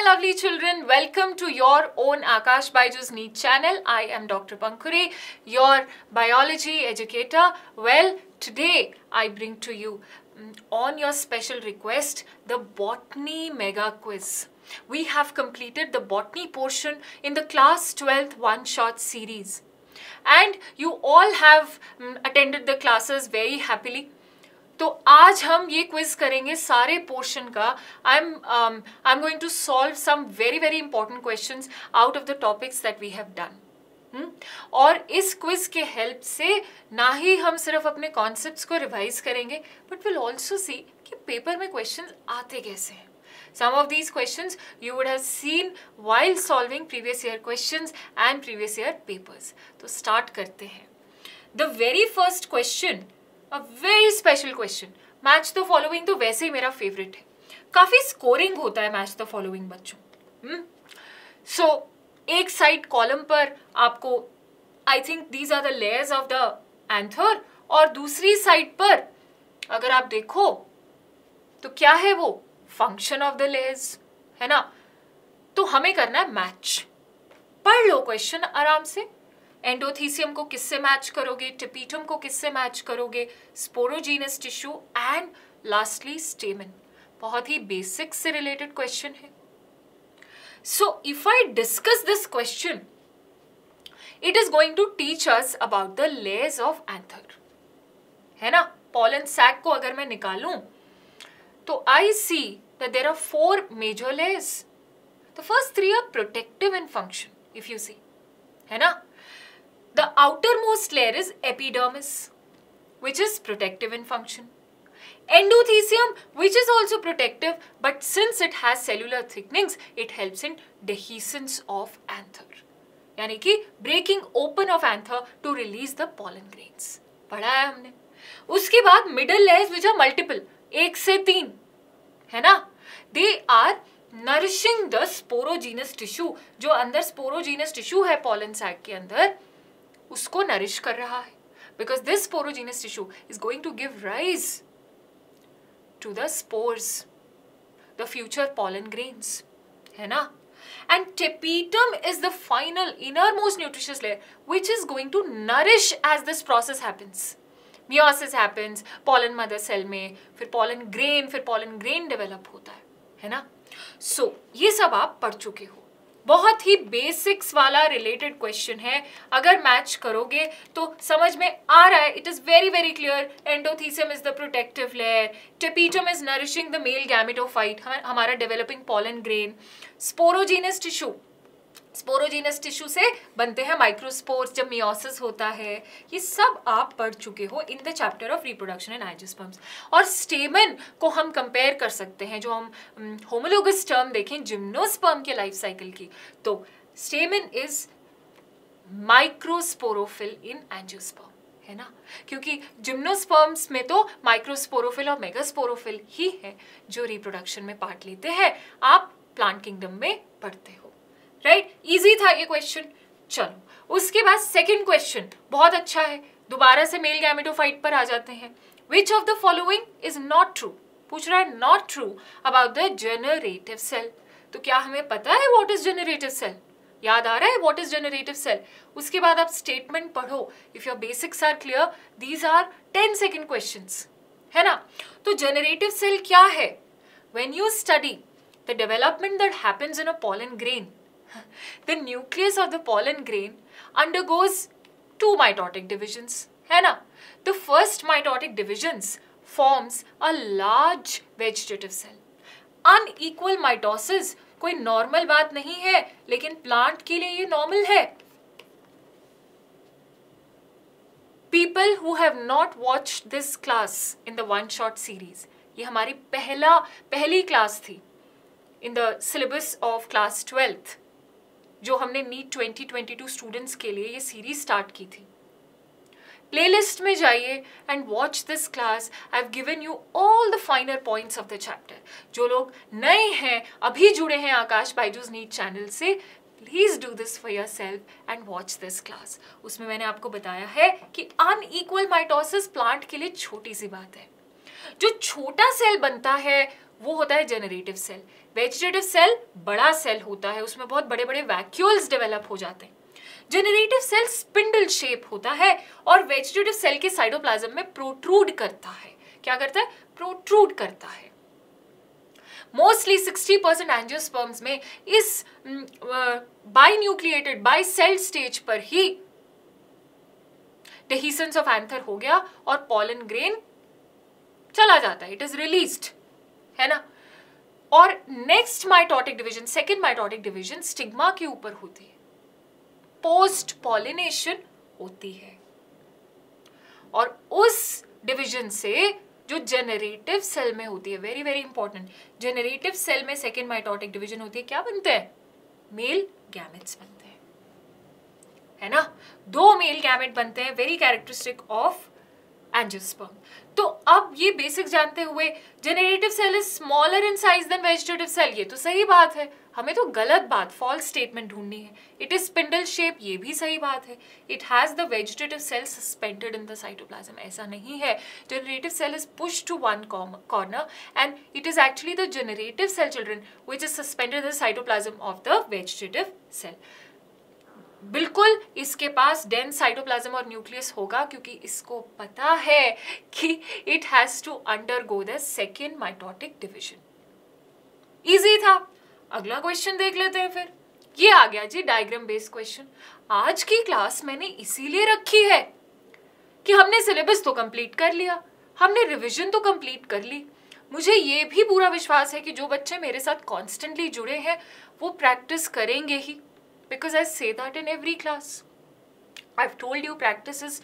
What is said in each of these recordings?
lovely children, welcome to your own Akash Byju's NEET channel. I am Dr. Pankuri, your biology educator. Well, today I bring to you, on your special request, the Botany Mega Quiz. We have completed the botany portion in the class 12th one-shot series. And you all have attended the classes very happily. तो आज हम ये quiz करेंगे सारे portion का. I am going to solve some very very important questions out of the topics that we have done. और इस quiz के हेल्प से ना ही हम सिर्फ अपने कॉन्सेप्ट्स को रिवाइज करेंगे, बट विल ऑल्सो सी कि पेपर में क्वेश्चंस आते कैसे हैं. Some of these questions you would have seen while solving previous year questions and previous year papers. तो start करते हैं. The very first question, a very special question. Match the following तो वैसे ही मेरा favorite है. काफी scoring होता है match the following बच्चों. So एक side column पर आपको I think these are the layers of the anther, और दूसरी side पर अगर आप देखो तो क्या है वो फंक्शन ऑफ द लेयर्स, है ना. तो हमें करना है मैच. पढ़ लो क्वेश्चन आराम से. एंडोथीसियम को किससे मैच करोगे, टिपीटम को किससे मैच करोगे, sporogenous tissue and lastly stamen. बहुत ही बेसिक से रिलेटेड क्वेश्चन है. So if I discuss this question, it is going to teach us about the layers of anther, है ना. पॉलन सैक को अगर मैं निकालूं तो I see that there are 4 major layers. The first 3 are protective in function, if you see, है ना. The outermost layer is epidermis, which is protective in function. Endothecium, which is also protective, but since it has cellular thickenings, it helps in dehiscence of anther. यानी कि breaking open of anther to release the pollen grains. पढ़ा है हमने. उसके बाद middle layers which are multiple, 1 से 3, है ना. They are nourishing the sporogenous tissue. जो अंदर स्पोरोजीनस टिश्यू है पॉलन सैक के अंदर, उसको नरिश कर रहा है. Because this sporogenous tissue is going to give rise to the spores, the future pollen grains, है ना. And tapetum is the final inner most nutritious layer which is going to nourish as this process happens. Meiosis happens pollen mother cell में, फिर pollen grain develop होता है ना. सो ये सब आप पढ़ चुके हो. बहुत ही बेसिक्स वाला रिलेटेड क्वेश्चन है. अगर मैच करोगे तो समझ में आ रहा है. It is very very clear. Endothecium is the protective layer, tapetum is nourishing the male gametophyte, हमारा developing pollen grain. Sporogenous tissue से बनते हैं माइक्रोस्पोर्स जब मियोसिस होता है. ये सब आप पढ़ चुके हो in the chapter of reproduction and angiosperms. और स्टेमन को हम कंपेयर कर सकते हैं. जो हम होमोलोगस टर्म देखें जिम्नोस्पर्म के लाइफ साइकिल की, तो स्टेमन इज माइक्रोस्पोरोफिल इन एंजियोस्पर्म, है ना. क्योंकि जिम्नोस्पर्म्स में तो माइक्रोस्पोरोफिल और मेगास्पोरोफिल ही है जो रिप्रोडक्शन में पार्ट लेते हैं. आप प्लांट किंगडम में पढ़ते हो, राइट. इजी था ये क्वेश्चन. चलो उसके बाद सेकंड क्वेश्चन बहुत अच्छा है. दोबारा से मेल गैमेटोफाइट पर आ जाते हैं. Which of the following is not true. पूछ रहा है not true about the generative cell. तो क्या हमें पता है व्हाट इज जनरेटिव सेल? याद आ रहा है व्हाट इज जनरेटिव सेल? उसके बाद आप स्टेटमेंट पढ़ो. If your basics are clear, these are 10 second questions, है ना. तो जनरेटिव सेल क्या है? When you study the development that happens in a pollen grain, the nucleus of the pollen grain undergoes 2 mitotic divisions, है ना. The first mitotic divisions forms a large vegetative cell. Unequal mitosis कोई normal बात नहीं है, लेकिन plant के लिए ये नॉर्मल है. People who have not watched this class in the one shot series, ये हमारी पहली क्लास थी in the syllabus of class 12th, जो हमने नीट 2022 स्टूडेंट्स के लिए ये सीरीज स्टार्ट की थी. प्लेलिस्ट में जाइए and watch this class. I have given you all the फाइनर points of the chapter. जो लोग नए हैं, अभी जुड़े हैं आकाश बायजूस नीट चैनल से, please do this for your self and watch this class. उसमें मैंने आपको बताया है कि अनइक्वल माइटोसिस प्लांट के लिए छोटी सी बात है. जो छोटा सेल बनता है वो होता है जेनरेटिव सेल। वेजिटेटिव सेल बड़ा सेल होता है, उसमें बहुत बड़े बड़े वैक्यूल्स डेवलप हो जाते हैं। जेनरेटिव सेल स्पिंडल शेप होता है और वेजिटेटिव सेल के साइटोप्लाज्म में प्रोट्रूड करता है। क्या करता है? प्रोट्रूड करता है। मोस्टली 60% एंजियोस्पर्म्स में इस बाइन्यूक्लिएटेड बाई सेल स्टेज पर ही डेहिसेंस ऑफ एंथर हो गया और पॉलन ग्रेन चला जाता है, इट इज रिलीज्ड, है ना। और next mitotic division, second mitotic division stigma के ऊपर होती है, पोस्ट पॉलिनेशन होती है। और उस डिवीजन से जो जेनरेटिव सेल में होती है, very very important, generative cell में सेकेंड माइटोटिक डिवीजन होती है, क्या बनते हैं? मेल गैमेट्स बनते हैं, है ना। 2 मेल गैमेट बनते हैं, वेरी कैरेक्टरिस्टिक ऑफ एंजियोस्पर्म। तो अब ये बेसिक जानते हुए generative cell is smaller in size than vegetative cell, ये तो सही बात है, हमें तो गलत बात, फॉल्स स्टेटमेंट ढूंढनी है। इट इज स्पिंडल शेप, ये भी सही बात है। It has the vegetative cell suspended in the cytoplasm, ऐसा नहीं है। Generative cell is pushed to one corner and it is actually the generative cell children which is suspended in the cytoplasm of the vegetative cell. बिल्कुल इसके पास dense cytoplasm और nucleus होगा, क्योंकि इसको पता है कि it has to undergo the second mitotic division. Easy था। अगला क्वेश्चन देख लेते हैं फिर। ये आ गया जी डायग्राम बेस्ड क्वेश्चन। आज की क्लास मैंने इसीलिए रखी है कि हमने सिलेबस तो कंप्लीट कर लिया, हमने रिवीजन तो कंप्लीट कर ली। मुझे ये भी पूरा विश्वास है कि जो बच्चे मेरे साथ कॉन्स्टेंटली जुड़े हैं वो प्रैक्टिस करेंगे ही, because I say that in every class. I've told you practice is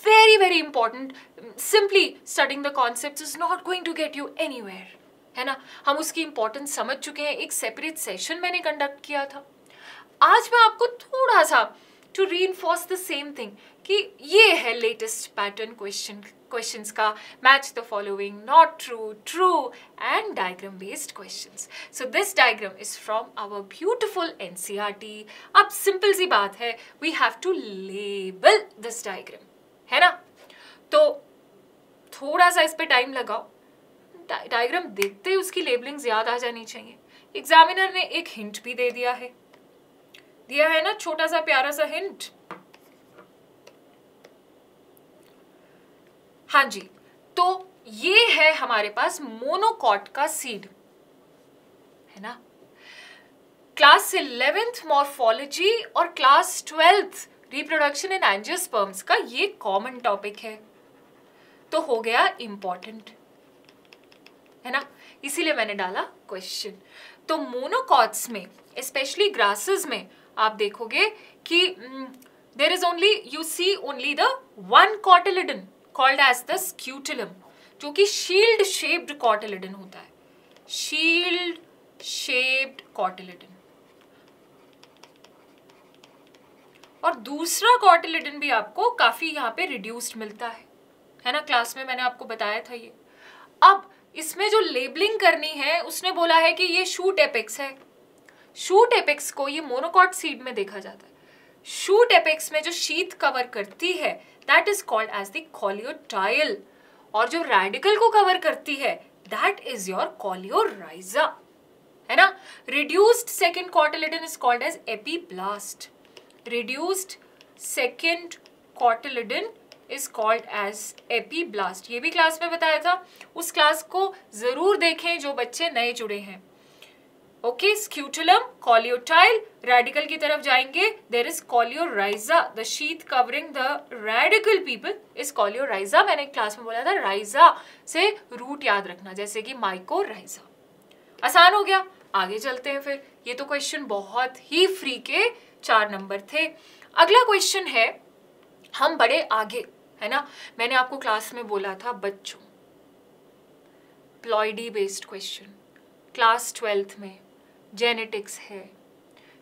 very very important. Simply studying the concepts is not going to get you anywhere, है ना। हम उसकी इम्पोर्टेंस समझ चुके हैं, एक सेपरेट सेशन मैंने कंडक्ट किया था। आज मैं आपको थोड़ा सा to reinforce the same thing कि ये है लेटेस्ट पैटर्न क्वेश्चंस का, match the following, not true, true and diagram based questions. So this diagram is from our beautiful NCERT. अब सिंपल सी बात है, we have to label this diagram, है ना। तो थोड़ा सा इस पे टाइम लगाओ, डायग्राम देखते ही उसकी लेबलिंग याद आ जानी चाहिए। एग्जामिनर ने एक हिंट भी दे दिया है ना, छोटा सा प्यारा सा हिंट। हाँ जी, तो ये है हमारे पास मोनोकॉट का सीड, है ना। क्लास 11th मॉर्फोलॉजी और class 12th reproduction in angiosperms का ये कॉमन टॉपिक है, तो हो गया इंपॉर्टेंट, है ना। इसीलिए मैंने डाला क्वेश्चन। तो मोनोकॉट्स में, स्पेशली ग्रासेस में, आप देखोगे कि there is only, you see only the one cotyledon called as the scutellum, जो कि शील्ड शेप्ड कॉटिलिडन होता है, शील्ड शेप्ड कॉटिलिडन। और दूसरा कॉटिलिडन भी आपको काफी यहाँ पे रिड्यूस्ड मिलता है ना। क्लास में मैंने आपको बताया था ये। अब इसमें जो लेबलिंग करनी है, उसने बोला है कि ये शूट एपेक्स है। शूट एपेक्स को ये मोनोकॉट सीड में देखा जाता है। शूट एपेक्स में जो शीथ कवर करती है that is called as the coleoptile, और जो रेडिकल को कवर करती है दैट इज योर कॉलियोराइजा, है ना। Reduced second cotyledon is called as epiblast. Reduced second cotyledon is called as epiblast. ये भी क्लास में बताया था, उस क्लास को जरूर देखें जो बच्चे नए जुड़े हैं। ओके, स्क्यूटुलम, कॉलियोटाइल, रेडिकल की तरफ जाएंगे, there is coleorhiza, the sheath covering the radicle people is coleorhiza. मैंने क्लास में बोला था राइजा से रूट याद रखना, जैसे कि माइकोराइजा। आसान हो गया, आगे चलते हैं फिर। ये तो क्वेश्चन बहुत ही फ्री के 4 नंबर थे। अगला क्वेश्चन है, हम बड़े आगे, है ना। मैंने आपको क्लास में बोला था बच्चों, ploidy based question class 12th में जेनेटिक्स है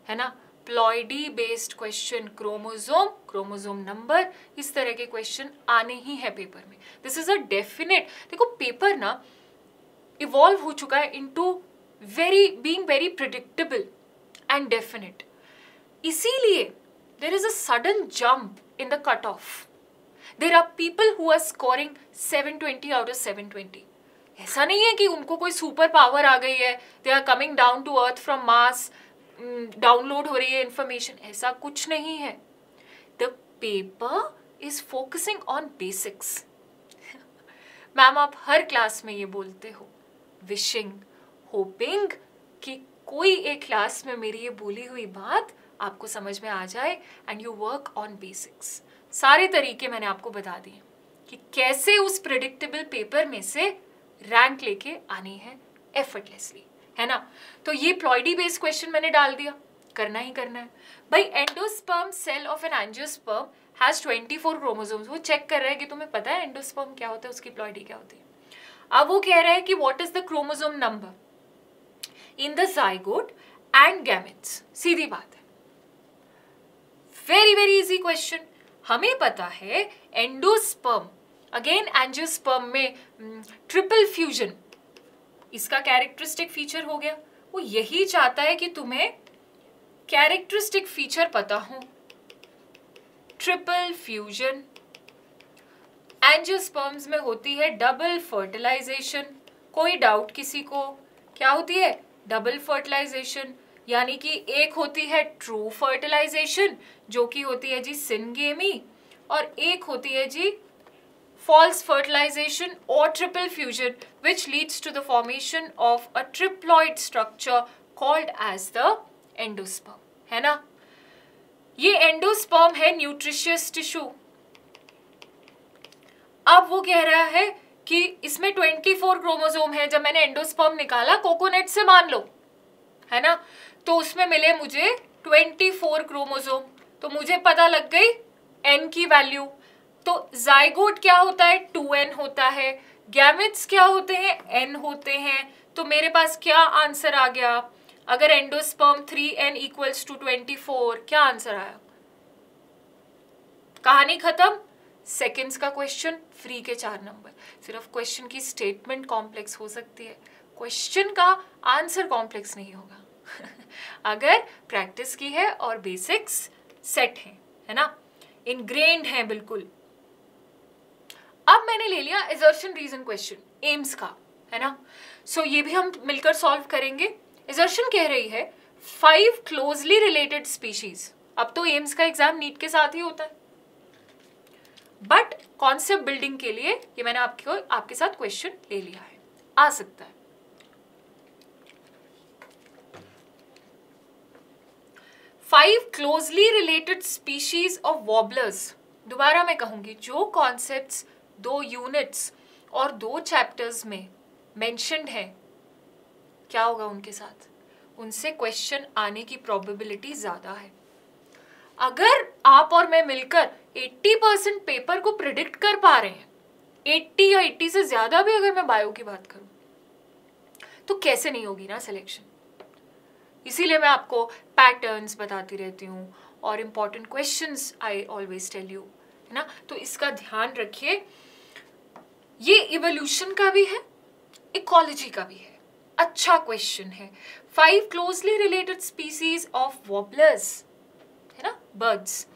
ना। Ploidy based question, chromosome number, इस तरह के क्वेश्चन आने ही है पेपर में। This is a definite. देखो पेपर ना इवॉल्व हो चुका है into being very predictable and definite, इसीलिए there is a sudden jump in the cutoff. There are people who are scoring 720 out of 720. ऐसा नहीं है कि उनको कोई सुपर पावर आ गई है, they are coming down to earth from Mars, download हो रही है इंफॉर्मेशन, ऐसा कुछ नहीं है. The paper is focusing on basics. Ma'am आप हर क्लास में ये बोलते हो, विशिंग, होपिंग कि कोई एक क्लास में मेरी ये बोली हुई बात आपको समझ में आ जाए and you work on basics. सारे तरीके मैंने आपको बता दिए कि कैसे उस प्रेडिक्टेबल पेपर में से रैंक लेके आनी है एफर्टलेसली, है ना. तो ये प्लॉइडी बेस्ड क्वेश्चन मैंने डाल दिया, करना ही करना है भाई. Endosperm cell of an angiosperm has 24 chromosomes. वो चेक कर रहा है कि तुम्हें पता है एंडोस्पर्म क्या होता है, उसकी प्लॉइडी क्या होती है. अब वो कह रहा है कि what is the chromosome number in the zygote and gametes. सीधी बात है, वेरी वेरी इजी क्वेश्चन. हमें पता है एंडोस्पर्म, अगेन एंजियोस्पर्म में ट्रिपल फ्यूजन इसका कैरेक्टरिस्टिक फीचर हो गया. वो यही चाहता है कि तुम्हें कैरेक्टरिस्टिक फीचर पता हो. Triple fusion. एंजियोस्पर्म्स में होती है डबल फर्टिलाइजेशन. कोई डाउट किसी को? क्या होती है? Double fertilization. यानी कि एक होती है ट्रू फर्टिलाइजेशन जो कि होती है जी सिनगेमी, और एक होती है जी false fertilization or triple fusion which leads to the formation of a triploid structure called as the endosperm. है ना. ये एंडोस्पर्म है न्यूट्रिशियस टिश्यू. अब वो कह रहा है कि इसमें 24 क्रोमोसोम है. जब मैंने एंडोस्पर्म निकाला कोकोनट से मान लो, है ना, तो उसमें मिले मुझे 24 क्रोमोसोम. तो मुझे पता लग गई n की वैल्यू. तो जाइगोट क्या होता है? 2n होता है. गैमेट्स क्या होते हैं? n होते हैं. तो मेरे पास क्या आंसर आ गया? अगर एंडोस्पर्म 3n इक्वल्स टू 24, क्या आंसर आया? कहानी खत्म. सेकेंड्स का क्वेश्चन, फ्री के 4 नंबर. सिर्फ क्वेश्चन की स्टेटमेंट कॉम्प्लेक्स हो सकती है, क्वेश्चन का आंसर कॉम्प्लेक्स नहीं होगा. अगर प्रैक्टिस की है और बेसिक्स सेट है ना, इनग्रेन्ड है बिल्कुल. अब मैंने ले लिया एजर्शन रीजन क्वेश्चन एम्स का, है ना. सो ये भी हम मिलकर सॉल्व करेंगे. एजर्शन कह रही है 5 क्लोजली रिलेटेड स्पीशीज. अब तो एम्स का एग्जाम नीट के साथ ही होता है, बट कॉन्सेप्ट बिल्डिंग के लिए ये मैंने आपके साथ क्वेश्चन ले लिया है, आ सकता है. 5 क्लोजली रिलेटेड स्पीशीज ऑफ वॉबलर्स. दोबारा मैं कहूंगी, जो कॉन्सेप्ट्स 2 यूनिट्स और 2 चैप्टर्स में मेंशन्ड है, क्या होगा उनके साथ? उनसे क्वेश्चन आने की प्रोबेबिलिटी ज्यादा है. अगर आप और मैं मिलकर 80% पेपर को प्रिडिक्ट कर पा रहे हैं, 80 या 80 से ज्यादा भी अगर मैं बायो की बात करूं, तो कैसे नहीं होगी ना सिलेक्शन. इसीलिए मैं आपको पैटर्न्स बताती रहती हूँ और important questions I always tell you, है ना. तो इसका ध्यान रखिए. ये इवोल्यूशन का भी है, इकोलॉजी का भी है. अच्छा क्वेश्चन है. 5 closely related species of warblers, है ना, birds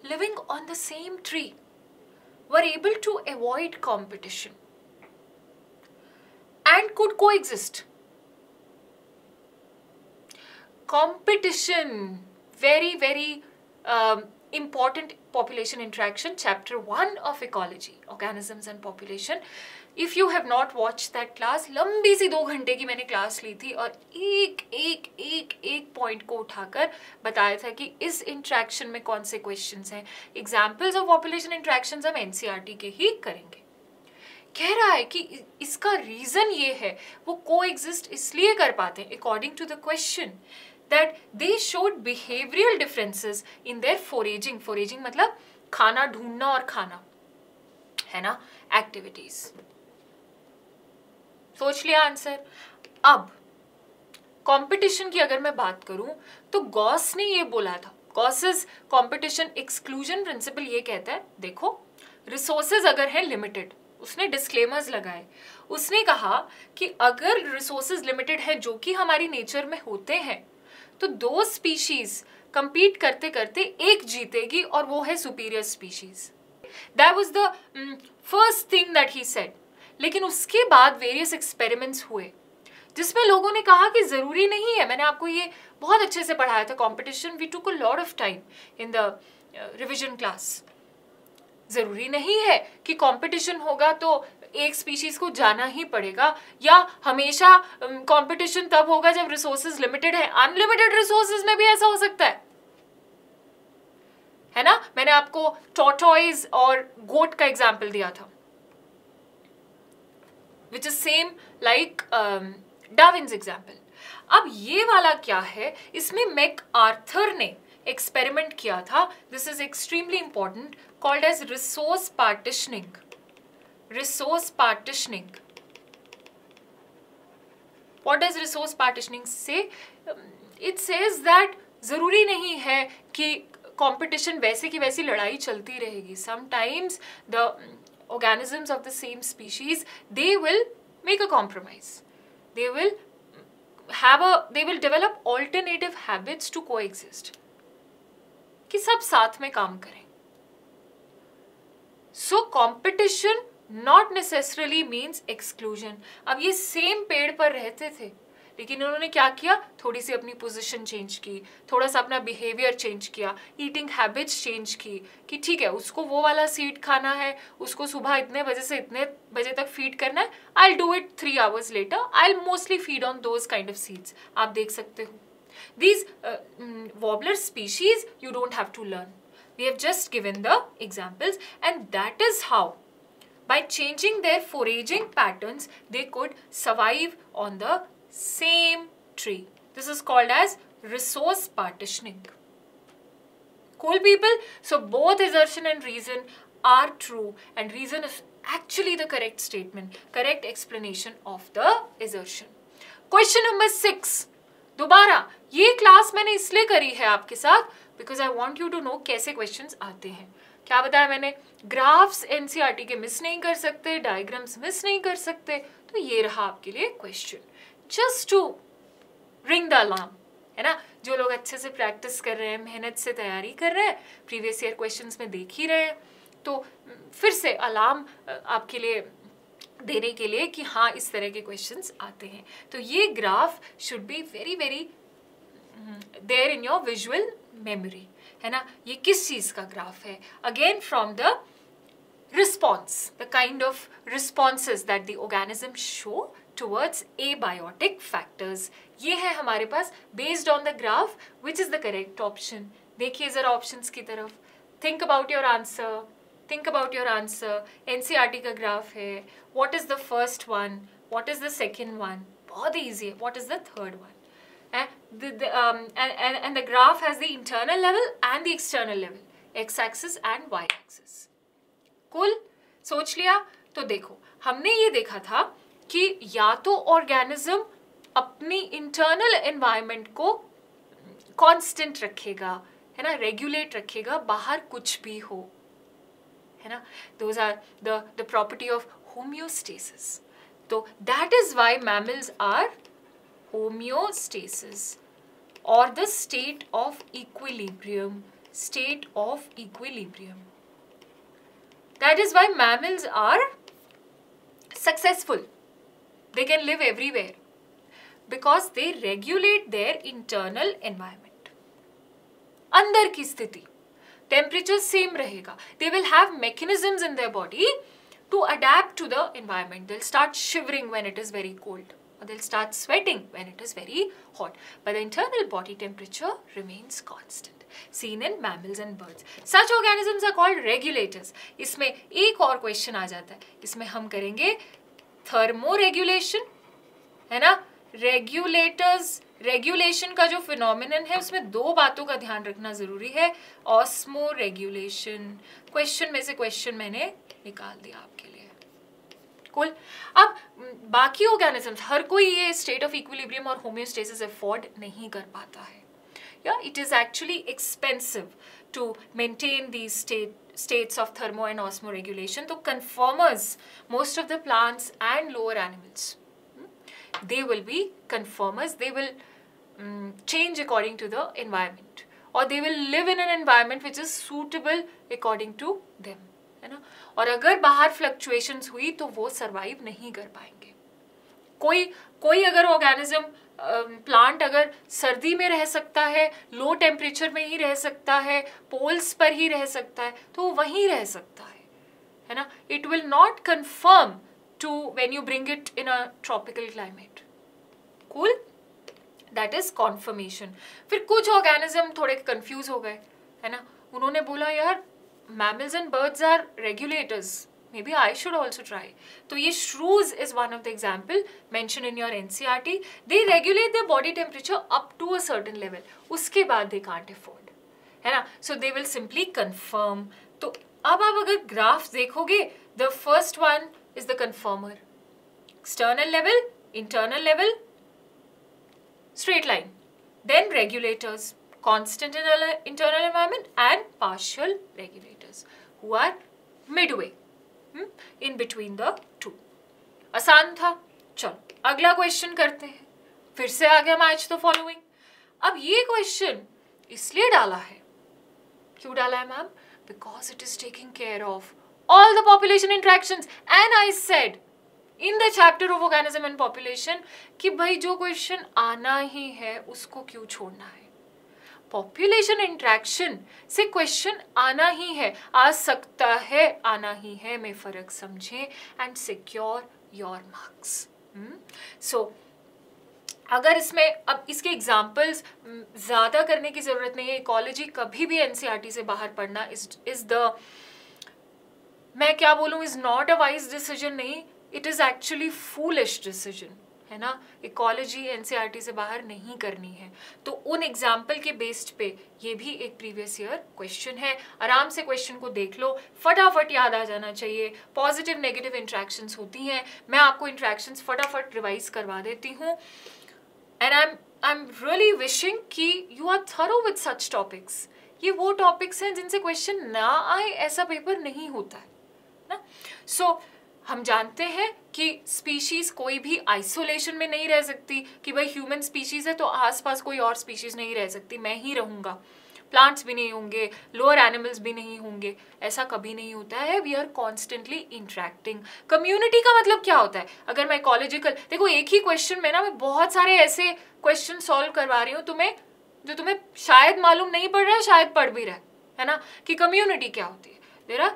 living on the same tree were able to avoid competition and could coexist. Competition, very very important population interaction, chapter 1 of ecology, organisms and population. If you have not watched that class, लंबी सी 2 घंटे की मैंने class ली थी और एक point को उठाकर बताया था कि इस इंट्रैक्शन में कौन से क्वेश्चंस हैं. एग्जाम्पल्स ऑफ पॉपुलेशन इंट्रैक्शंस हम एनसीईआरटी के ही करेंगे. कह रहा है कि इसका रीजन ये है, वो कोएग्जिस्ट इसलिए कर पाते हैं according to the question that they showed behavioral differences in their foraging. foraging मतलब खाना ढूंढना और खाना, है ना, activities. सोच लिया आंसर. अब कंपटीशन की अगर मैं बात करूं तो गॉस ने ये बोला था, गॉसेस कंपटीशन एक्सक्लूजन प्रिंसिपल ये कहता है, देखो रिसोर्सेज अगर है लिमिटेड, उसने डिस्क्लेमर्स लगाए. उसने कहा कि अगर रिसोर्सेज लिमिटेड है जो कि हमारी नेचर में होते हैं, तो 2 स्पीशीज कंपीट करते करते एक जीतेगी और वो है superior species. That was the first thing that he said. लेकिन उसके बाद वेरियस एक्सपेरिमेंट्स हुए जिसमें लोगों ने कहा कि ज़रूरी नहीं है, मैंने आपको ये बहुत अच्छे से पढ़ाया था competition, we took a lot of time in the revision class. ज़रूरी नहीं है कि कंपटीशन होगा तो एक स्पीशीज को जाना ही पड़ेगा, या हमेशा कंपटीशन तब होगा जब रिसोर्सेज लिमिटेड है। अनलिमिटेड रिसोर्सेज में भी ऐसा हो सकता है ना। मैंने आपको टॉर्टॉइज और गोट का एग्जाम्पल दिया था, which is same like Darwin's example. अब ये वाला क्या है, इसमें मैक आर्थर ने एक्सपेरिमेंट किया था, this is extremely important, called as resource partitioning. Resource partitioning. What does resource partitioning say? It says that जरूरी नहीं है कि competition वैसे की वैसी लड़ाई चलती रहेगी. Sometimes the organisms of the same species, they will make a compromise. They will develop alternative habits to coexist. कि सब साथ में काम करें. So competition not necessarily means exclusion. अब ये सेम पेड़ पर रहते थे, लेकिन उन्होंने क्या किया, थोड़ी सी अपनी पोजीशन चेंज की, थोड़ा सा अपना बिहेवियर चेंज किया, ईटिंग हैबिट्स चेंज की, कि ठीक है उसको वो वाला सीड खाना है, उसको सुबह इतने बजे से इतने बजे तक फीड करना है, I do it 3 hours later, I mostly feed on those kind of seeds. आप देख सकते हो these wobbler species you don't have to learn. We have just given the examples, and that is how by changing their foraging patterns they could survive on the same tree. This is called as resource partitioning. Cool people? So both assertion and reason are true, and reason is actually the correct statement, correct explanation of the assertion. Question number 6. दोबारा ये class मैंने इसलिए करी है आपके साथ because I want you to know कैसे questions आते हैं. क्या बताया मैंने, ग्राफ्स एनसीईआरटी के मिस नहीं कर सकते, डायग्राम्स मिस नहीं कर सकते, तो ये रहा आपके लिए question, just to ring the alarm, है ना. जो लोग अच्छे से प्रैक्टिस कर रहे हैं, मेहनत से तैयारी कर रहे हैं, प्रीवियस ईयर क्वेश्चंस में देख ही रहे हैं, तो फिर से अलार्म आपके लिए देने के लिए कि हाँ इस तरह के क्वेश्चंस आते हैं. तो ये graph should be very very there in your visual memory, है ना. ये किस चीज़ का ग्राफ है, again from the response, the kind of responses that the organism show towards abiotic factors. ये है हमारे पास based on the graph, which is the correct option. देखिए जरा ऑप्शंस की तरफ, think about your answer, think about your answer. NCERT का graph है, what is the first one, what is the second one, बहुत easy है, what is the third one, and the graph has the internal level and the external level, x axis and y axis. cool, सोच लिया. तो देखो हमने ये देखा था कि या तो ऑर्गेनिज्म अपनी इंटरनल एनवायरनमेंट को कांस्टेंट रखेगा, है ना, रेगुलेट रखेगा, बाहर कुछ भी हो, है ना. Those are the property of homeostasis. So that is why mammals are homeostasis or the state of equilibrium. State of equilibrium. That is why mammals are successful. They can live everywhere because they regulate their internal environment. अंदर की स्थिति, temperature same रहेगा. They will have mechanisms in their body to adapt to the environment. They'll start shivering when it is very cold, or they'll start sweating when it is very hot. But the internal body temperature remains constant. Seen in mammals and birds. Such organisms are called regulators. इसमें एक और question आ जाता है. इसमें हम करेंगे thermoregulation, है ना. रेगुलेशन का जो फिनोमिनन है उसमें 2 बातों का ध्यान रखना जरूरी है. ऑस्मो रेगुलेशन, क्वेश्चन में से क्वेश्चन मैंने निकाल दिया आपके लिए. कूल. अब बाकी ऑर्गेनिजम्स, हर कोई ये स्टेट ऑफ इक्विलिब्रियम और होम्योस्टेसिस अफोर्ड नहीं कर पाता है. या it is actually expensive to maintain these states of thermo and osmo regulation. तो conformers, most of the plants and lower animals, they will be conformers. They will change according to the environment, or they will live in an environment which is suitable according to them. है ना। और अगर बाहर fluctuations हुई तो वो survive नहीं कर पाएंगे। कोई अगर ऑर्गेनिज्म प्लांट अगर सर्दी में रह सकता है, लो टेम्परेचर में ही रह सकता है, पोल्स पर ही रह सकता है, तो वो वहीं रह सकता है ना। It will not conform to when you bring it in a tropical climate. Cool, that is conformation. फिर कुछ ऑर्गेनिज्म थोड़े कंफ्यूज हो गए, है ना। उन्होंने बोला यार mammals and birds are regulators, maybe I should also try. तो ये shrews is one of the example mentioned in your NCERT. They regulate their body temperature up to a certain level. उसके बाद they can't afford, है ना। So they will simply confirm. तो अब आप अगर ग्राफ देखोगे, the first one is the confirmer. External level, internal level, straight line. Then regulators, constant internal environment and partial regulators who are midway in between the two. आसान था। चलो अगला question करते हैं। फिर से आ गया मैच द फॉलोइंग। अब ये क्वेश्चन इसलिए डाला है, क्यों डाला है ma'am? Because it is taking care of all the population interactions. And I said in the chapter of organism and population कि भाई जो क्वेश्चन आना ही है उसको क्यों छोड़ना है। पॉपुलेशन इंट्रैक्शन से क्वेश्चन आना ही है, आ सकता है, आना ही है, में फर्क समझें एंड सिक्योर योर मार्क्स। सो अगर इसमें अब इसके एग्जाम्पल्स ज़्यादा करने की ज़रूरत नहीं है। इकोलॉजी कभी भी एनसीईआरटी से बाहर पढ़ना इज द, मैं क्या बोलूँ, is not a wise decision नहीं, it is actually foolish decision, है ना। इकोलॉजी एनसीईआरटी से बाहर नहीं करनी है। तो उन एग्जाम्पल के बेस्ड पे ये भी एक प्रीवियस ईयर क्वेश्चन है। आराम से क्वेश्चन को देख लो, फटाफट याद आ जाना चाहिए। पॉजिटिव नेगेटिव इंट्रैक्शंस होती हैं, मैं आपको इंट्रैक्शंस फटाफट रिवाइज करवा देती हूँ। And I am really wishing कि you are thorough with such topics. ये वो टॉपिक्स हैं जिनसे क्वेश्चन ना आए ऐसा पेपर नहीं होता है ना। सो हम जानते हैं कि स्पीशीज कोई भी आइसोलेशन में नहीं रह सकती कि भाई ह्यूमन स्पीशीज है तो आसपास कोई और स्पीशीज नहीं रह सकती, मैं ही रहूँगा। प्लांट्स भी नहीं होंगे, लोअर एनिमल्स भी नहीं होंगे, ऐसा कभी नहीं होता है। We are constantly interacting. Community का मतलब क्या होता है? अगर मैं इकोलॉजिकल, देखो एक ही क्वेश्चन में ना मैं बहुत सारे ऐसे क्वेश्चन सॉल्व करवा रही हूँ तुम्हें, जो तुम्हें शायद मालूम नहीं पड़ रहा है, शायद पढ़ भी रहा है ना, कि कम्युनिटी क्या होती है। There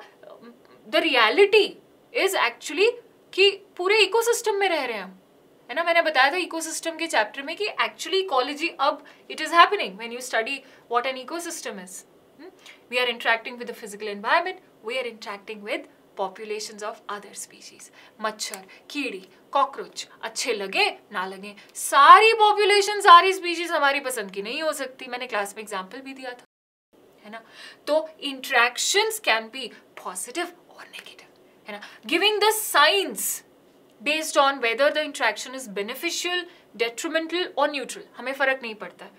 the reality is actually कि पूरे इकोसिस्टम में रह रहे हैं हम, है ना। मैंने बताया था इकोसिस्टम के चैप्टर में कि एक्चुअली इकोलॉजी अब it is happening when you study what an ecosystem is. We are interacting with the physical environment, we are interacting with populations of other species. मच्छर, कीड़ी, कॉकरोच, अच्छे लगे ना लगे, सारी पॉपुलेशन, सारी स्पीशीज हमारी पसंद की नहीं हो सकती। मैंने क्लास में एग्जाम्पल भी दिया था, है ना। तो इंटरेक्शंस कैन बी पॉजिटिव और नेगेटिव, है ना। Giving the science based on whether the interaction is beneficial, detrimental और न्यूट्रल, हमें फर्क नहीं पड़ता है।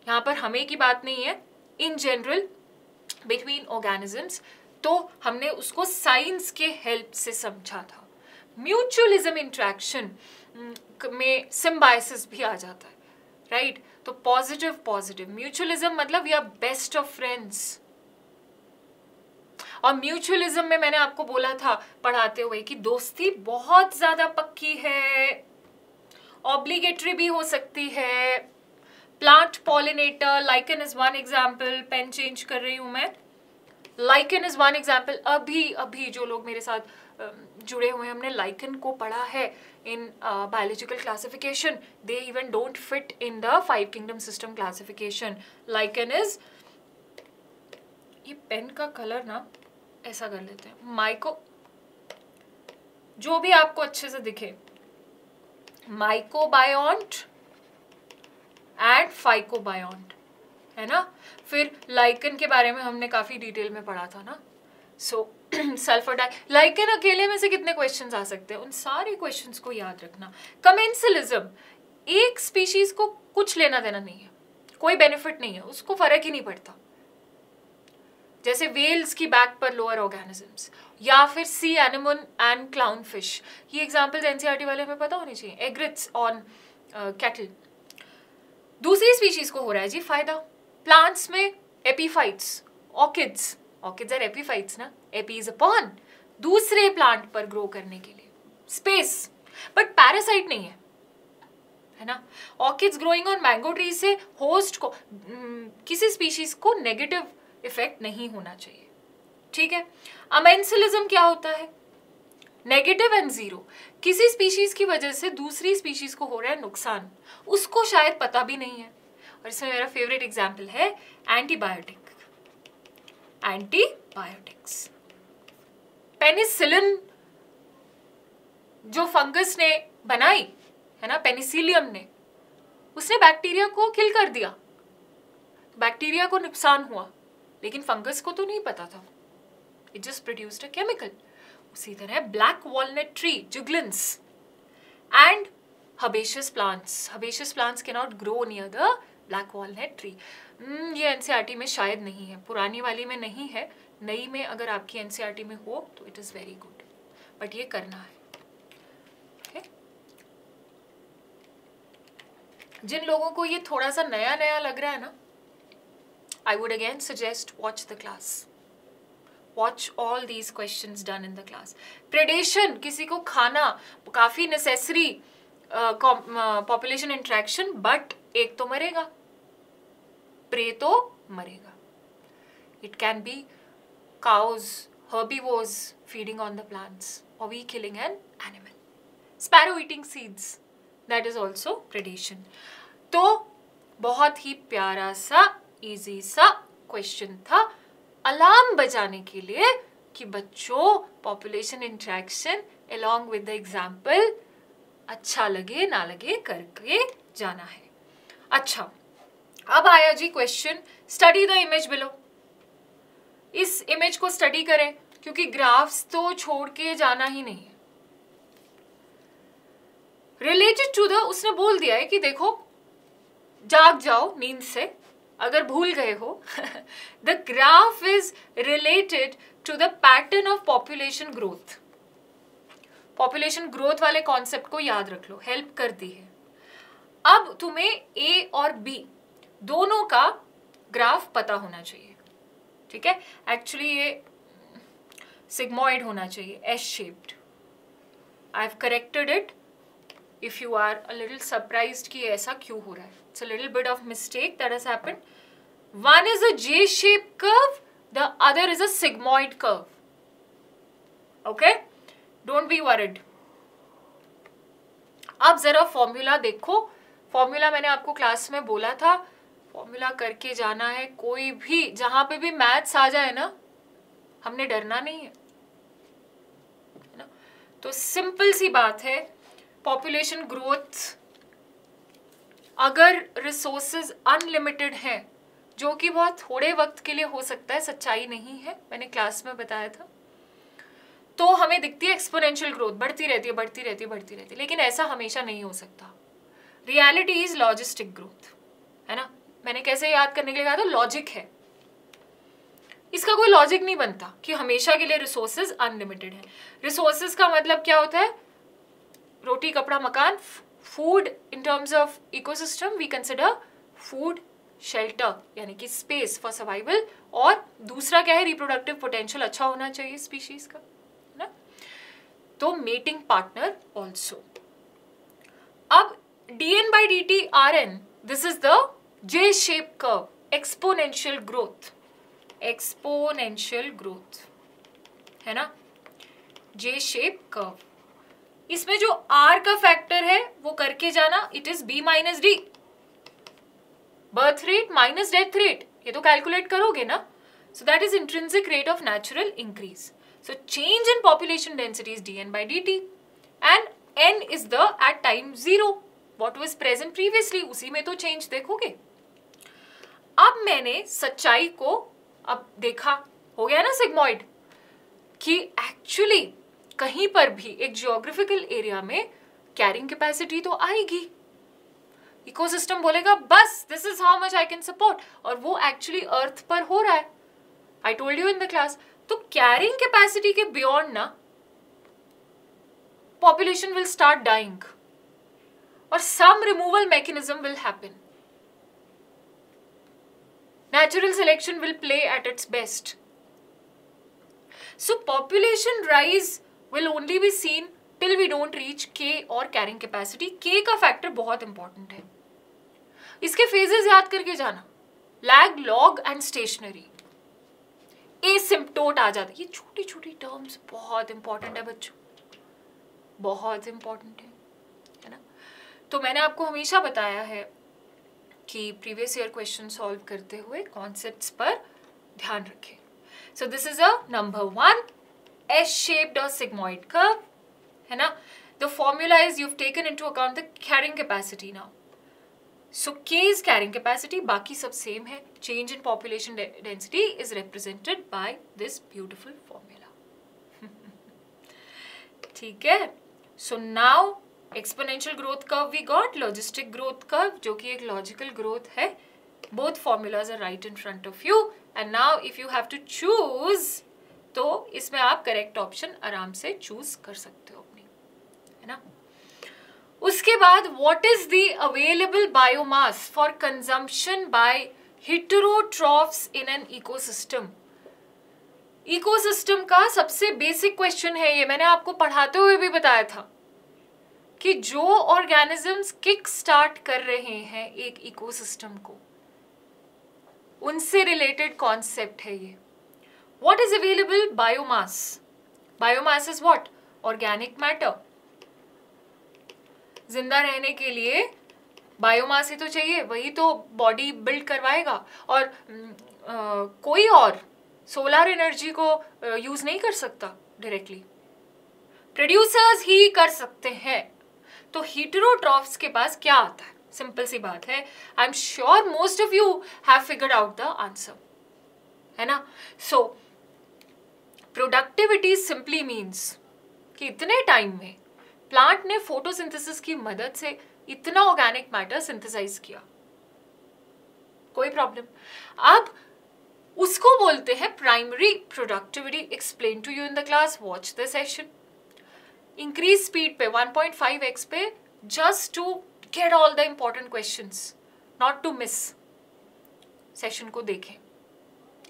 यहाँ पर हमें की बात नहीं है, इन जनरल बिटवीन ऑर्गेनिजम्स, तो हमने उसको साइंस के हेल्प से समझा था। म्यूचुअलिज्म इंट्रैक्शन में सिम्बायोसिस भी आ जाता है, राइट। तो पॉजिटिव पॉजिटिव, म्यूचुअलिज्म मतलब we are best of friends. और म्यूचुअलिज्म में मैंने आपको बोला था पढ़ाते हुए कि दोस्ती बहुत ज्यादा पक्की है, ऑब्लिगेटरी भी हो सकती है। Plant pollinator, lichen is one example, pen change कर रही हूं मैं। Lichen is one example. अभी जो लोग मेरे साथ जुड़े हुए हैं, हमने लाइकन को पढ़ा है in biological classification. They even don't fit in the 5 kingdom system classification. Lichen is, ये पेन का कलर ना ऐसा कर लेते हैं, माइको, जो भी आपको अच्छे से दिखे, माइकोबायोन्ट एंड फाइकोबायोन्ट, है ना। फिर लाइकन के बारे में हमने काफी डिटेल में पढ़ा था ना। सो सल्फर डाई, लाइकन अकेले में से कितने क्वेश्चंस आ सकते हैं, उन सारे क्वेश्चंस को याद रखना। कमेंसलिज्म, एक स्पीशीज को कुछ लेना देना नहीं है, कोई बेनिफिट नहीं है, उसको फर्क ही नहीं पड़ता। जैसे वेल्स की बैक पर लोअर ऑर्गेनिजम्स, या फिर sea animal and clown fish, ये एग्जाम्पल्स एनसीईआरटी वाले हमें पता होनी चाहिए। एग्रिट्स ऑन कैटल, दूसरी स्पीशीज को हो रहा है जी फायदा। प्लांट्स में epiphytes, orchids, orchids are epiphytes ना, एपी इज अपॉन, दूसरे प्लांट पर ग्रो करने के लिए स्पेस, बट पैरासाइट नहीं है ना। Orchids growing on mango tree से होस्ट को किसी स्पीशीज को नेगेटिव इफेक्ट नहीं होना चाहिए, ठीक है। अमेंसिलिज्म क्या होता है? नेगेटिव एंड जीरो, किसी स्पीशीज की वजह से दूसरी स्पीशीज को हो रहा है नुकसान, उसको शायद पता भी नहीं है। और इसमें मेरा फेवरेट एग्जाम्पल है एंटीबायोटिक, एंटीबायोटिक्स। पेनिसिलिन जो फंगस ने बनाई है ना, पेनिसिलियम ने, उसने बैक्टीरिया को किल कर दिया, बैक्टीरिया को नुकसान हुआ, लेकिन फंगस को तो नहीं पता था, it just produced a chemical. उसी तरह black walnut tree, juglans, and herbaceous plants cannot grow near the black walnut tree. ये एनसीईआरटी में शायद नहीं है, पुरानी वाली में नहीं है, नई में अगर आपकी एनसीईआरटी में हो तो it is very good, but ये करना है। okay? जिन लोगों को ये थोड़ा सा नया नया लग रहा है ना, I would again suggest watch the class. Watch all these questions done in the class. Predation, किसी को खाना काफी necessary population interaction, but एक तो मरेगा, prey तो मरेगा. It can be cows, herbivores feeding on the plants, or we killing an animal. Sparrow eating seeds, that is also predation. तो बहुत ही प्यारा सा इजी सा क्वेश्चन था अलार्म बजाने के लिए कि बच्चों population interaction along with the example अच्छा लगे ना लगे करके जाना है। अच्छा, अब आया जी question, study the image below. इस इमेज को स्टडी करें क्योंकि ग्राफ्स तो छोड़ के जाना ही नहीं है। रिलेटेड टू द, उसने बोल दिया है कि देखो जाग जाओ नींद से अगर भूल गए हो। The graph is related to the pattern of population growth. Population growth वाले कॉन्सेप्ट को याद रख लो, हेल्प करती है। अब तुम्हें ए और बी दोनों का ग्राफ पता होना चाहिए, ठीक है। एक्चुअली ये सिग्मॉइड होना चाहिए, S shaped. I have corrected it if you are a little surprised कि ऐसा क्यों हो रहा है. It's a little bit of mistake that has happened. One is a J-shaped curve, the other is a sigmoid curve. Okay? Don't be worried. अब जरा formula देखो. Formula मैंने आपको क्लास में बोला था, फॉर्मूला करके जाना है. कोई भी जहां पे भी मैथ्स आ जाए ना, हमने डरना नहीं है ना. तो सिंपल सी बात है, पॉपुलेशन ग्रोथ अगर रिसोर्सेज अनलिमिटेड हैं, जो कि बहुत थोड़े वक्त के लिए हो सकता है, सच्चाई नहीं है, मैंने क्लास में बताया था, तो हमें दिखती है एक्सपोनेंशियल ग्रोथ, बढ़ती रहती है, बढ़ती रहती है, बढ़ती रहती है. लेकिन ऐसा हमेशा नहीं हो सकता. रियलिटी इज लॉजिस्टिक ग्रोथ, है ना. मैंने कैसे याद करने के लिए कहा था, लॉजिक है. इसका कोई लॉजिक नहीं बनता कि हमेशा के लिए रिसोर्सेज अनलिमिटेड है. रिसोर्सेज का मतलब क्या होता है? रोटी, कपड़ा, मकान. Food in terms of ecosystem we consider food, shelter यानी कि स्पेस फॉर सर्वाइवल, और दूसरा क्या है, रिप्रोडक्टिव पोटेंशियल अच्छा होना चाहिए स्पीशीज का, ना. तो मेटिंग पार्टनर ऑल्सो. अब dn/dt Rn, this is the J shape curve, exponential growth, exponential growth है ना, J शेप कर्व. इसमें जो R का फैक्टर है वो करके जाना, it is B minus D. Birth rate minus death rate, ये तो कैलकुलेट करोगे ना. So that is intrinsic rate of natural increase. So change in population density is dn/dt and n is the at time 0 what was present previously, उसी में तो change देखोगे. अब मैंने सच्चाई को अब देखा, हो गया ना सिग्मॉइड, कि एक्चुअली कहीं पर भी एक जियोग्राफिकल एरिया में कैरिंग कैपेसिटी तो आएगी. इकोसिस्टम बोलेगा बस this is how much I can support, और वो एक्चुअली अर्थ पर हो रहा है. I told you in the class. तो कैरिंग कैपेसिटी के बियॉन्ड ना पॉपुलेशन विल स्टार्ट डाइंग और some removal mechanism will happen. Natural selection will play at its best. So population rise will only be seen till we don't reach K और carrying capacity. K का factor बहुत important है. इसके phases याद करके जाना. Lag, log and stationary. Asymptote आ जाता है. ये छोटी छोटी टर्म्स बहुत इंपॉर्टेंट है बच्चों, बहुत इंपॉर्टेंट है ना. तो मैंने आपको हमेशा बताया है कि प्रीवियस ईयर क्वेश्चन सॉल्व करते हुए कॉन्सेप्ट्स पर ध्यान रखें. So this is a number 1 S shaped और सिग्मॉइड कर्व, है ना. The formula is you've taken into account the carrying capacity now. So K is carrying capacity, बाकी सब सेम है. Change in population density is represented by this beautiful formula. ठीक है. So now exponential growth curve we got, logistic growth curve जो कि एक logical growth है. Both formulas are right in front of you. And now if you have to choose, तो इसमें आप correct option आराम से choose कर सकते हो अपनी, है ना. उसके बाद what is the available biomass for consumption by heterotrophs in an ecosystem. Ecosystem का सबसे बेसिक क्वेश्चन है ये. मैंने आपको पढ़ाते हुए भी बताया था कि जो ऑर्गेनिजम्स किक स्टार्ट कर रहे हैं एक इकोसिस्टम को, उनसे रिलेटेड कॉन्सेप्ट है ये. What is available biomass. Biomass is what, organic matter. जिंदा रहने के लिए बायोमास ही तो चाहिए, वही तो बॉडी बिल्ड करवाएगा. और कोई और सोलर एनर्जी को यूज नहीं कर सकता डायरेक्टली, प्रोड्यूसर्स ही कर सकते हैं. तो हेटेरोट्रॉफ्स के पास क्या आता है, सिंपल सी बात है. I am sure most of you have figured out the answer, है ना. सो प्रोडक्टिविटी सिंपली मीन्स कि इतने टाइम में प्लांट ने फोटोसिंथेसिस की मदद से इतना ऑर्गेनिक मैटर सिंथेसाइज किया, कोई प्रॉब्लम. अब उसको बोलते हैं primary productivity. Explain to you in the class, watch the session. Increase speed पे 1.5x पे, just to get all the important questions, not to miss. Session को देखें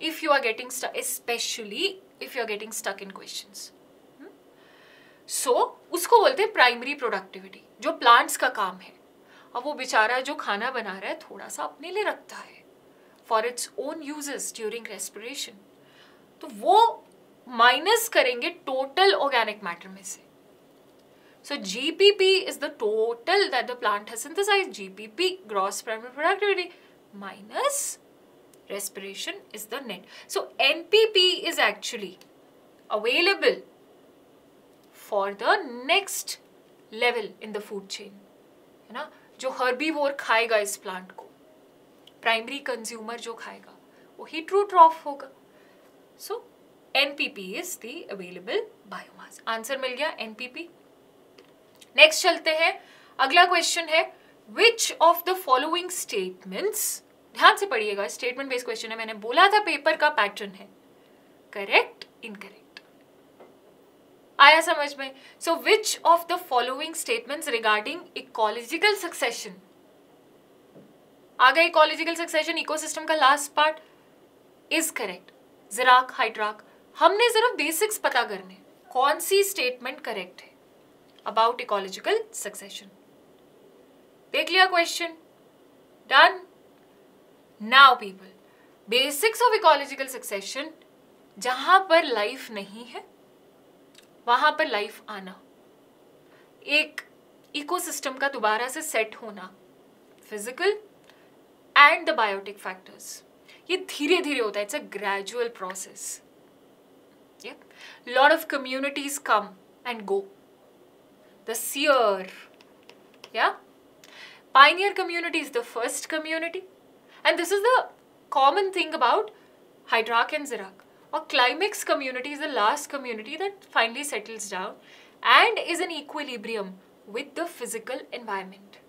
if you are getting stuck, specially if you are getting stuck in questions. So उसको बोलते हैं primary productivity, जो plants का काम है. अब वो बेचारा जो खाना बना रहा है थोड़ा सा अपने लिए रखता है for its own uses during respiration, तो वो माइनस करेंगे टोटल ऑर्गेनिक मैटर में से. So GPP is the total that the plant has synthesized. GPP gross primary productivity minus respiration is the net. So NPP is actually available for the next level in the food chain, है ना. जो herbivore खाएगा इस plant को, primary consumer जो खाएगा वो heterotroph होगा. So NPP is the available biomass. Answer मिल गया NPP. नेक्स्ट चलते हैं. अगला क्वेश्चन है which of the following statements, ध्यान से पढ़िएगा, स्टेटमेंट बेस्ड क्वेश्चन है. मैंने बोला था पेपर का पैटर्न है करेक्ट इनकरेक्ट. आया समझ में. So which of the following statements regarding ecological succession. आ गया इकोलॉजिकल सक्सेशन, इकोसिस्टम का last part, is correct. Xerarch hydrarch, हमने सिर्फ बेसिक्स पता करने, कौन सी स्टेटमेंट करेक्ट है अबाउट इकोलॉजिकल सक्सेशन. देख लिया question, done. Now people, basics of ecological succession, जहां पर लाइफ नहीं है वहां पर लाइफ आना, एक इकोसिस्टम का दोबारा से सेट होना, physical and the biotic factors, ये धीरे धीरे होता है. It's a gradual process. Lot of communities come and go. The sere, या pioneer community is the first community. And this is the common thing about Hydrarch and Tzirach. Or climax community is the last community that finally settles down and is in equilibrium with the physical environment.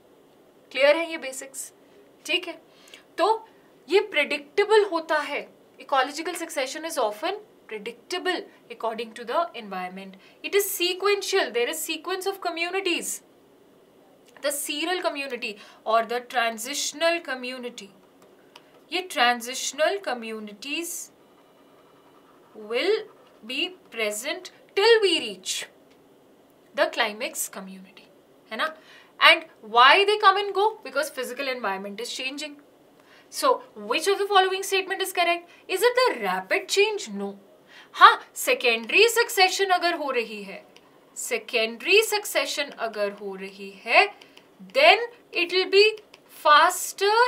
Clear है ये basics? ठीक है. तो ये predictable होता है. Ecological succession is often predictable according to the environment. It is sequential. There is sequence of communities. The serial community or the transitional community. ये transitional communities will be present till we reach the climax community, है ना? And why they come and go? Because physical environment is changing. So which of the following statement is correct? Is it the rapid change? No. हाँ, secondary succession अगर हो रही है, secondary succession अगर हो रही है, then it will be faster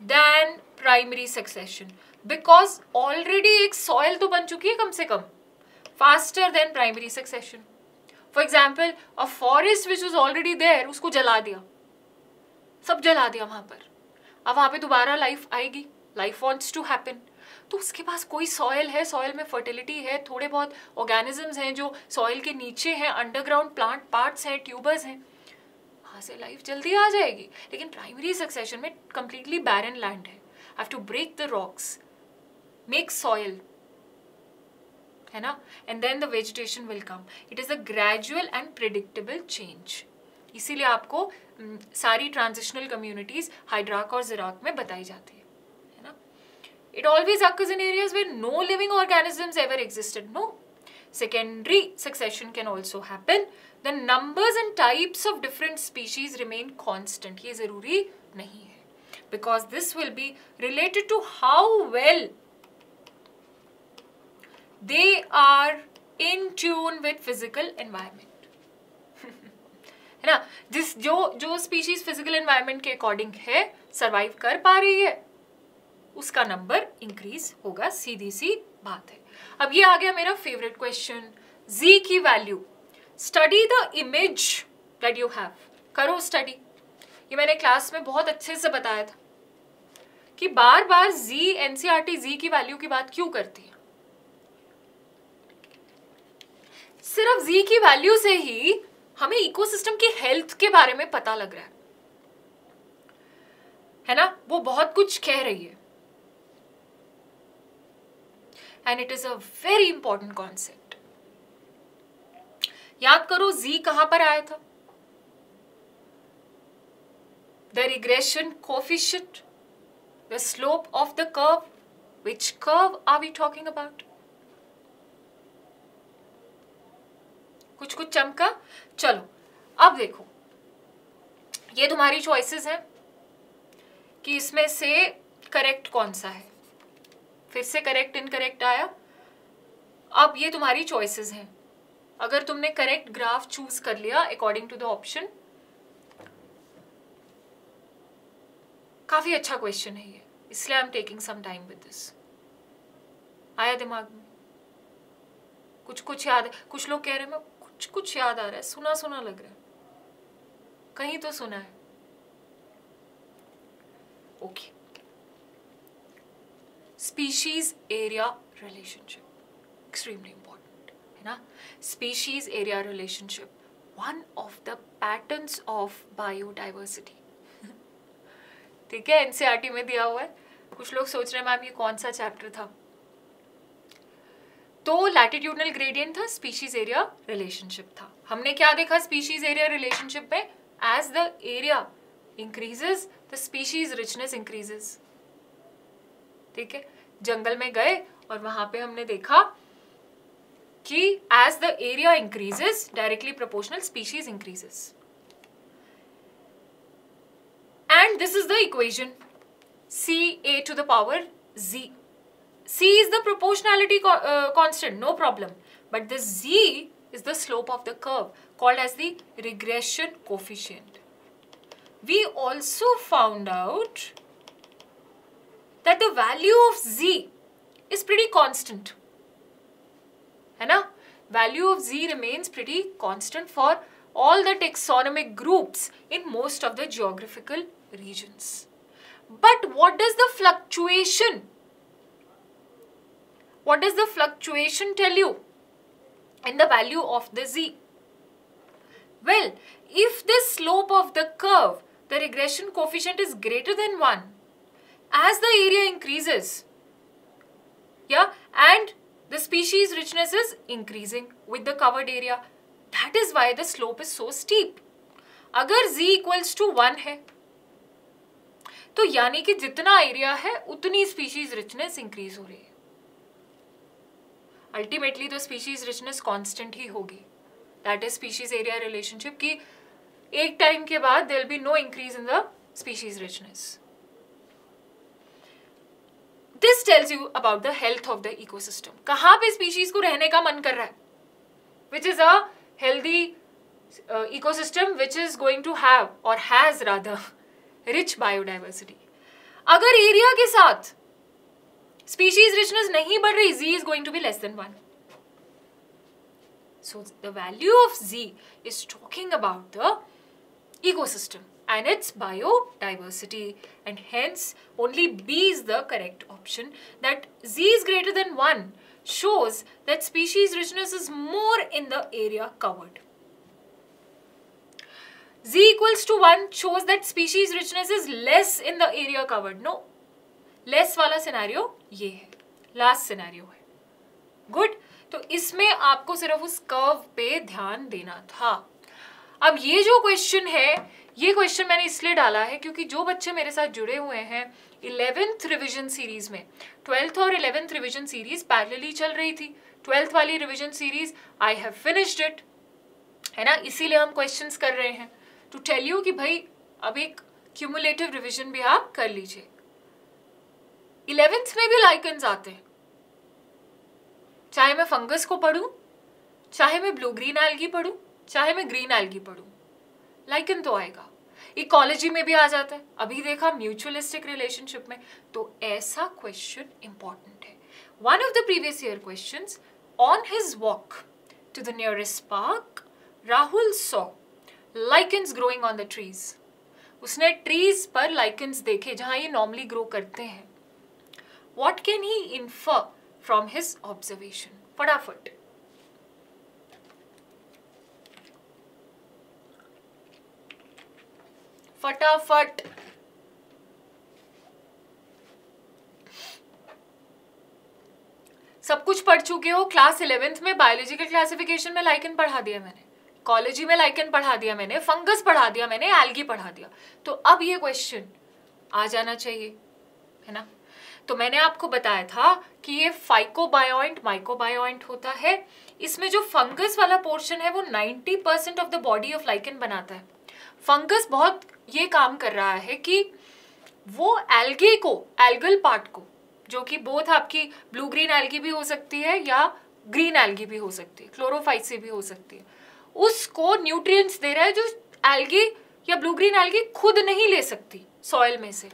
than primary succession, because already एक soil तो बन चुकी है कम से कम, faster than primary succession. For example, a forest which was already there, उसको जला दिया, सब जला दिया वहां पर, अब वहां पे दोबारा लाइफ आएगी, लाइफ वॉन्ट्स टू हैपन, तो उसके पास कोई सॉयल है, सॉयल में फर्टिलिटी है, थोड़े बहुत ऑर्गेनिजम्स हैं जो सॉयल के नीचे हैं, अंडरग्राउंड प्लांट पार्ट्स हैं, ट्यूबर्स हैं, वहां से लाइफ जल्दी आ जाएगी. लेकिन प्राइमरी सक्सेशन में कंप्लीटली बैरन लैंड है, have to break the rocks, make soil, है ना, and then the vegetation will come. It is a gradual and predictable change. इसीलिए आपको सारी ट्रांजिशनल कम्युनिटीज हाइड्राक और ज़िराक में बताई जाती है ना. It always occurs in areas where no living organisms ever existed. No. Secondary succession can also happen. The numbers and types of different species remain constant. ये ज़रूरी नहीं है, because this will be related to how well they are in tune with physical environment. है ना, जिस जो species physical environment के according है, सरवाइव कर पा रही है, उसका नंबर इंक्रीज होगा, सीधी सी बात है. अब ये आ गया मेरा फेवरेट क्वेश्चन, जी की value. Study the image that you have. करो स्टडी. ये मैंने क्लास में बहुत अच्छे से बताया था कि बार बार जी, एनसीईआरटी जी की वैल्यू की बात क्यों करती है. सिर्फ जी की वैल्यू से ही हमें इकोसिस्टम की हेल्थ के बारे में पता लग रहा है ना, वो बहुत कुछ कह रही है. And it is a very important concept. याद करो जी कहां पर आया था? The regression coefficient, the slope of the curve. Which curve are we talking about? कुछ कुछ चमका. चलो अब देखो, ये तुम्हारी चॉइसेस हैं कि इसमें से करेक्ट कौन सा है. फिर से करेक्ट इनकरेक्ट आया. अब ये तुम्हारी चॉइसेस हैं. अगर तुमने करेक्ट ग्राफ चूज कर लिया अकॉर्डिंग टू द ऑप्शन, काफी अच्छा क्वेश्चन है ये, इसलिए I am taking some time with this. आया दिमाग में? कुछ कुछ याद है. कुछ लोग कह रहे हैं कुछ याद आ रहा है, सुना सुना लग रहा है, कहीं तो सुना है. Okay. Species area relationship, extremely important है ना. Species area relationship, one of the patterns of biodiversity. ठीक है, एनसीईआरटी में दिया हुआ है. कुछ लोग सोच रहे हैं मैम ये कौन सा चैप्टर था. तो लैटिट्यूडनल ग्रेडियंट था, स्पीशीज एरिया रिलेशनशिप था. हमने क्या देखा स्पीशीज एरिया रिलेशनशिप में? As the area increases the species richness increases. ठीक है, जंगल में गए और वहां पे हमने देखा कि as the area increases directly proportional species increases. And this is the equation CA to the power Z. C is the proportionality constant, no problem. But the Z is the slope of the curve, called as the regression coefficient. We also found out that the value of Z is pretty constant. है ना? Value of Z remains pretty constant for all the taxonomic groups in most of the geographical regions. But what does the fluctuation tell you in the value of the Z? Well, if the slope of the curve, the regression coefficient is greater than 1, as the area increases, yeah, and the species richness is increasing with the covered area, that is why the slope is so steep. अगर Z equals to 1 है, तो यानी कि जितना area है उतनी species richness increase हो रही है. अल्टीमेटली तो स्पीशीज रिचनेस कांस्टेंट ही होगी. That is species area relationship की एक टाइम के बाद there will be no increase in the species richness. This tells you about the health of the ecosystem. कहाँ पे स्पीशीज को रहने का मन कर रहा है, which is a healthy ecosystem which is going to have और हैज रादर रिच बायोडाइवर्सिटी. अगर एरिया के साथ स्पीशीज रिचनेस नहीं बढ़ रही, z is going to be less than 1. So the value of z is talking about the ecosystem and its biodiversity, and hence only B is the correct option. That z is greater than 1 shows that species richness is more in the area covered. Z equals to 1 shows that species richness is less in the area covered. No, less वाला scenario ये है, last scenario है. Good. तो इसमें आपको सिर्फ उस curve पे ध्यान देना था. अब ये जो क्वेश्चन है, ये क्वेश्चन मैंने इसलिए डाला है क्योंकि जो बच्चे मेरे साथ जुड़े हुए हैं 11th रिविजन सीरीज में, 12th और 11th रिविजन सीरीज पैरेलली चल रही थी. 12th वाली revision series I have finished it, है ना. इसीलिए हम क्वेश्चंस कर रहे हैं टू टेल यू कि भाई अब एक क्यूमुलेटिव रिविजन भी आप कर लीजिए. 11th में भी लाइकन्स आते हैं, चाहे मैं फंगस को पढ़ूं, चाहे मैं ब्लू ग्रीन एल्गी पढ़ूं, चाहे मैं ग्रीन एल्गी पढ़ूं, लाइकन तो आएगा. इकोलॉजी में भी आ जाता है, अभी देखा म्यूचुअलिस्टिक रिलेशनशिप में. तो ऐसा क्वेश्चन इंपॉर्टेंट है. One of the previous year questions, on his walk to the nearest park Rahul saw lichens growing on the trees. उसने ट्रीज पर लाइकन्स देखे जहां ये नॉर्मली ग्रो करते हैं. What can he infer from his observation? फटाफट. फटाफट. सब कुछ पढ़ चुके हो. क्लास 11th में बायोलॉजिकल क्लासिफिकेशन में लाइकन पढ़ा दिया मैंने, इकोलॉजी में लाइकन पढ़ा दिया मैंने, फंगस पढ़ा दिया मैंने, एल्गी पढ़ा दिया. तो अब ये क्वेश्चन आ जाना चाहिए, है ना. तो मैंने आपको बताया था कि ये फाइकोबायोइंट माइकोबायोइंट होता है. इसमें जो फंगस वाला पोर्शन है वो 90% of the body of lichen बनाता है. फंगस बहुत ये काम कर रहा है कि वो एल्गे को, एल्गल पार्ट को, जो कि बोथ आपकी ब्लू ग्रीन एल्गी भी हो सकती है या ग्रीन एल्गी भी हो सकती है, क्लोरोफाइट से भी हो सकती है, उसको न्यूट्रिएंट्स दे रहा है जो एल्गी या ब्लू ग्रीन एल्गी खुद नहीं ले सकती सॉइल में से,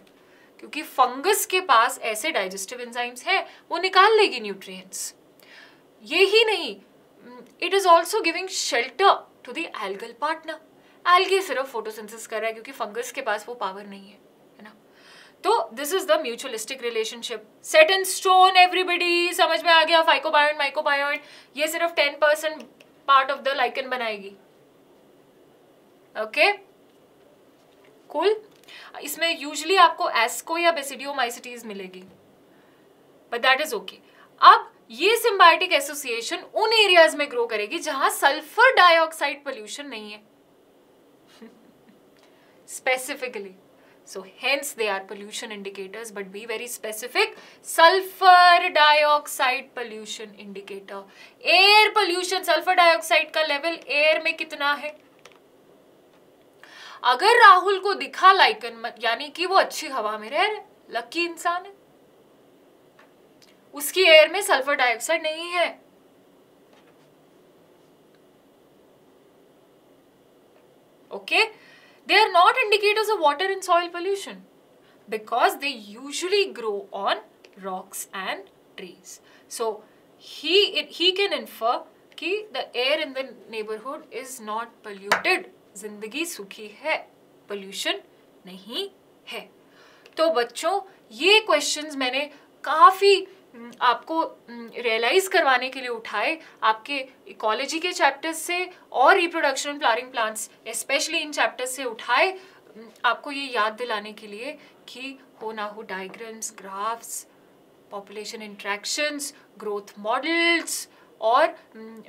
क्योंकि फंगस के पास ऐसे डाइजेस्टिव एंजाइम्स हैं, वो निकाल लेगी न्यूट्रिएंट्स. ये ही नहीं, it is also giving shelter to the algal partner. Algae सिर्फ फोटोसिंथेसिस कर रहा है क्योंकि फंगस के पास वो पावर नहीं है ना. तो this is the mutualistic relationship. Set in stone everybody, समझ में आ गया. फाइकोबायोइंट माइकोबायोइंट ये सिर्फ 10% पार्ट ऑफ द लाइकन बनाएगी. Okay, cool. इसमें यूजुअली आपको एस्को या बेसिडियोमाइसिटीज मिलेगी, बट दैट इज ओके. अब ये सिम्बायोटिक एसोसिएशन उन एरियाज में ग्रो करेगी जहां सल्फर डाइऑक्साइड पोल्यूशन नहीं है specifically. So hence they are pollution indicators, but be very specific. Sulfur dioxide pollution indicator. Air pollution, sulfur dioxide का level air में कितना है? अगर राहुल को दिखा लाइकन, यानी कि वो अच्छी हवा में रह रहे, लकी इंसान है, उसकी एयर में सल्फर डाइऑक्साइड नहीं है. Okay? They are not indicators of water and soil pollution because they usually grow on rocks and trees. So he can infer कि the air in the neighborhood is not polluted. जिंदगी सुखी है, pollution नहीं है. तो बच्चों ये questions मैंने काफी आपको रियलाइज करवाने के लिए उठाए, आपके इकोलॉजी के चैप्टर्स से और reproduction and flowering plants specially in chapters से उठाए, आपको ये याद दिलाने के लिए कि हो ना हो diagrams, graphs, population interactions, growth models और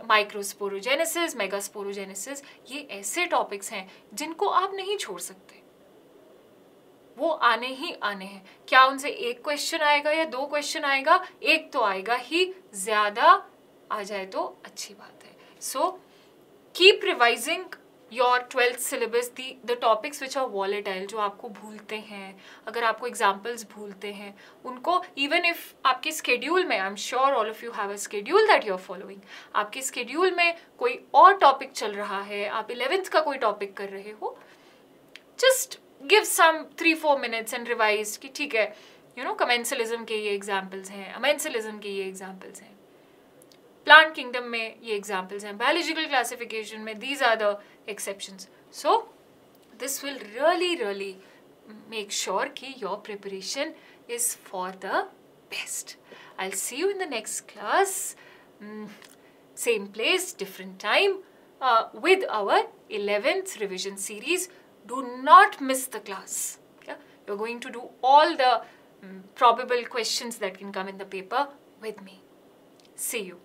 माइक्रोस्पोरोजेनेसिस, मेगास्पोरोजेनेसिस, ये ऐसे टॉपिक्स हैं जिनको आप नहीं छोड़ सकते. वो आने ही आने हैं. क्या उनसे एक क्वेश्चन आएगा या दो क्वेश्चन आएगा? एक तो आएगा ही, ज्यादा आ जाए तो अच्छी बात है. So keep revising your 12th syllabus, the topics which are volatile, जो आपको भूलते हैं, अगर आपको examples भूलते हैं, उनको even if आपके schedule में, I'm sure all of you have a schedule that you're following, आपके schedule में कोई और topic चल रहा है, आप 11th का कोई topic कर रहे हो, just give some 3-4 minutes and revise कि ठीक है, you know, commensalism के ये examples हैं, amensalism के ये examples हैं, plant kingdom में ये examples हैं, biological classification में these are the exceptions. So this will really make sure कि your preparation is for the best. I'll see you in the next class, same place, different time, with our 11th revision series. Do not miss the class. Okay? You're going to do all the probable questions that can come in the paper with me. See you.